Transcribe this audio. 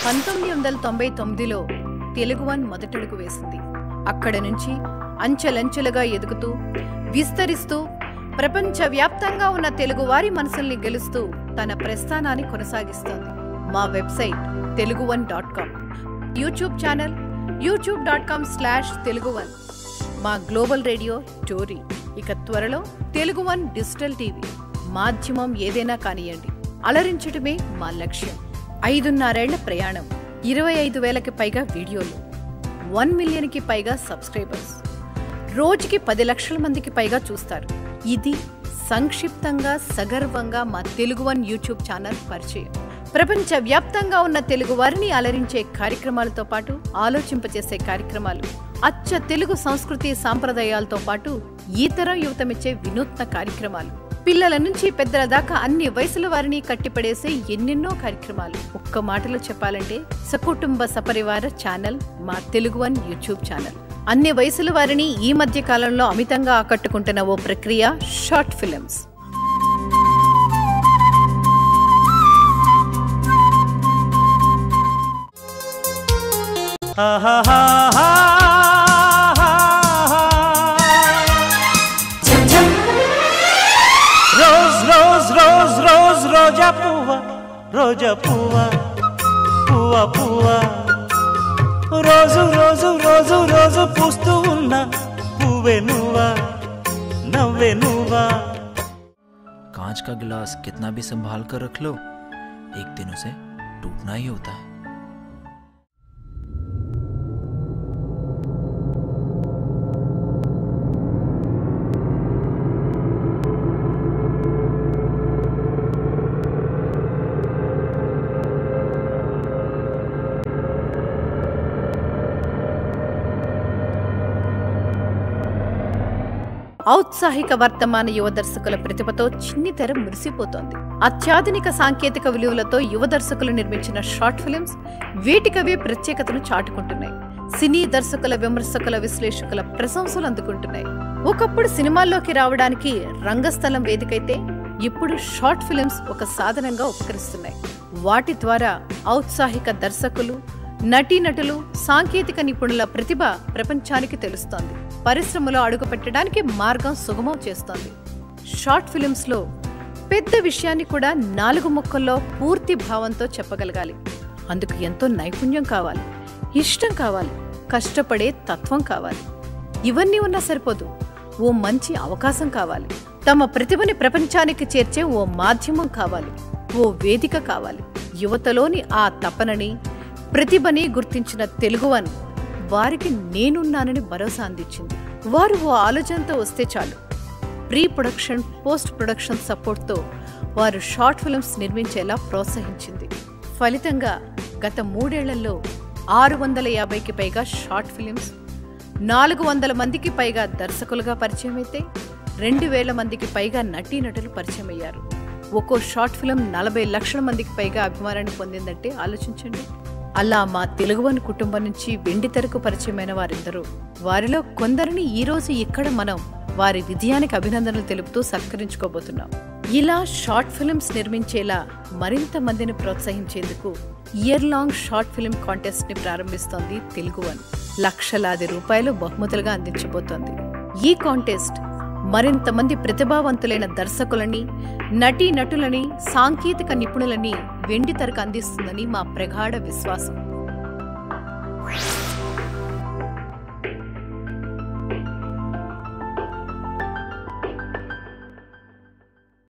1999లో Telugu one మొదటడుగు వేసింది. అక్కడ నుంచి అంచెలంచెలుగా ఎదుగుతూ విస్తరిస్తూ ప్రపంచవ్యాప్తంగా ఉన్న తెలుగువారి మనసుల్ని గెలుస్తూ తన ప్రస్థానాన్ని కొనసాగిస్తోంది. మా website teluguone.com, YouTube channel youtube.com/teluguone, మా గ్లోబల్ రేడియో టోరీ, ఇక త్వరలో తెలుగు వన్ డిజిటల్ టీవీ. మాధ్యమం ఏదైనా కానియండి, అలరించడమే మా లక్ష్యం. 5.5 ఏళ్ల ప్రయాణం, 25,000కి పైగా వీడియోలు, 1 మిలియన్కి పైగా సబ్స్క్రైబర్స్, రోజుకి 10 లక్షల మందికి పైగా చూస్తారు. ఇది సంక్షిప్తంగా సగర్వంగా మా తెలుగు వన్ యూట్యూబ్ ఛానల్ పరిచయం. ప్రపంచ వ్యాప్తంగా ఉన్న తెలుగు వారిని అలరించే కార్యక్రమాలతో పాటు ఆలోచింపచేసే కార్యక్రమాలు, అచ్చ తెలుగు సంస్కృతి సాంప్రదాయాలతో పాటు ఈ తరం యువతమిచ్చే వినూత్న కార్యక్రమాలు, పిల్లల నుంచి పెద్దల దాకా అన్ని వయసుల వారిని కట్టిపడేసే ఎన్నెన్నో కార్యక్రమాలు. ఒక్క మాటలో చెప్పాలంటే సకుటుంబ సపరివార ఛానల్ మా తెలుగు వన్ యూట్యూబ్ ఛానల్. అన్ని వయసుల వారిని ఈ మధ్య కాలంలో అమితంగా ఆకట్టుకుంటున్న ఓ ప్రక్రియ షార్ట్ ఫిల్మ్స్. రోజా పువ్వా, రోజా పువ్వా, పువ్వా పువ్వా, రోజు రోజు రోజు రోజు పూస్తూ ఉన్న పువ్వే నువ్వా, నవ్వే నువ్వా. कांच का गिलास कितना भी संभाल कर रख लो, एक दिन उसे टूटना ही होता है. ఔత్సాహిక వర్తమాన యువ దర్శకుల ప్రతిభతో చిన్ని తెర మురిసిపోతోంది. అత్యాధునిక సాంకేతిక విలువలతో యువ దర్శకులు నిర్మించిన షార్ట్ ఫిల్మ్స్ వీటికవే ప్రత్యేకతను చాటుకుంటున్నాయి. సినీ దర్శకుల, విమర్శకుల, విశ్లేషకుల ప్రశంసలు అందుకుంటున్నాయి. ఒకప్పుడు సినిమాల్లోకి రావడానికి రంగస్థలం వేదికైతే ఇప్పుడు షార్ట్ ఫిల్మ్స్ ఒక సాధనంగా ఉపకరిస్తున్నాయి. వాటి ద్వారా ఔత్సాహిక దర్శకులు, నటీనటులు, సాంకేతిక నిపుణుల ప్రతిభ ప్రపంచానికి తెలుస్తోంది. పరిశ్రమలో అడుగు పెట్టడానికి మార్గం సుగమం చేస్తోంది. షార్ట్ ఫిల్మ్స్లో పెద్ద విషయాన్ని కూడా 4 ముక్కల్లో పూర్తి భావంతో చెప్పగలగాలి. అందుకు ఎంతో నైపుణ్యం కావాలి, ఇష్టం కావాలి, కష్టపడే తత్వం కావాలి. ఇవన్నీ ఉన్నా సరిపోదు, ఓ మంచి అవకాశం కావాలి. తమ ప్రతిభని ప్రపంచానికి చేర్చే ఓ మాధ్యమం కావాలి, ఓ వేదిక కావాలి. యువతలోని ఆ తపనని, ప్రతిభని గుర్తించిన తెలుగు వన్ వారికి నేనున్నానని భరోసా అందించింది. వారు ఓ ఆలోచనతో వస్తే చాలు, ప్రీ ప్రొడక్షన్, పోస్ట్ ప్రొడక్షన్ సపోర్ట్తో వారు షార్ట్ ఫిల్మ్స్ నిర్మించేలా ప్రోత్సహించింది. ఫలితంగా గత 3 ఏళ్లలో 650కి పైగా షార్ట్ ఫిల్మ్స్, 400 మందికి పైగా దర్శకులుగా పరిచయమైతే 2000 మందికి పైగా నటీనటులు పరిచయమయ్యారు. ఒక్కో షార్ట్ ఫిల్మ్ 40 లక్షల మందికి పైగా అభిమానాన్ని పొందిందంటే ఆలోచించండి. అలా మా తెలుగు వన్ కుటుంబం నుంచి వెండితెరకు పరిచయమైన వారెందరూ. వారిలో కొందరిని ఈరోజు ఇక్కడ మనం వారి విజయానికి అభినందనలు తెలుపుతూ సత్కరించుకోబోతున్నాం. ఇలా షార్ట్ ఫిల్మ్స్ నిర్మించేలా మరింత మందిని ప్రోత్సహించేందుకు year long short film contest ని ప్రారంభిస్తోంది తెలుగు వన్. లక్షలాది రూపాయలు బహుమతులుగా అందించబోతోంది. ఈ కాంటెస్ట్ మరింత మంది ప్రతిభావంతులైన దర్శకులని, నటీనటులని, సాంకేతిక నిపుణులని వెండితెరకు అందిస్తుందని మా ప్రగాఢ విశ్వాసం.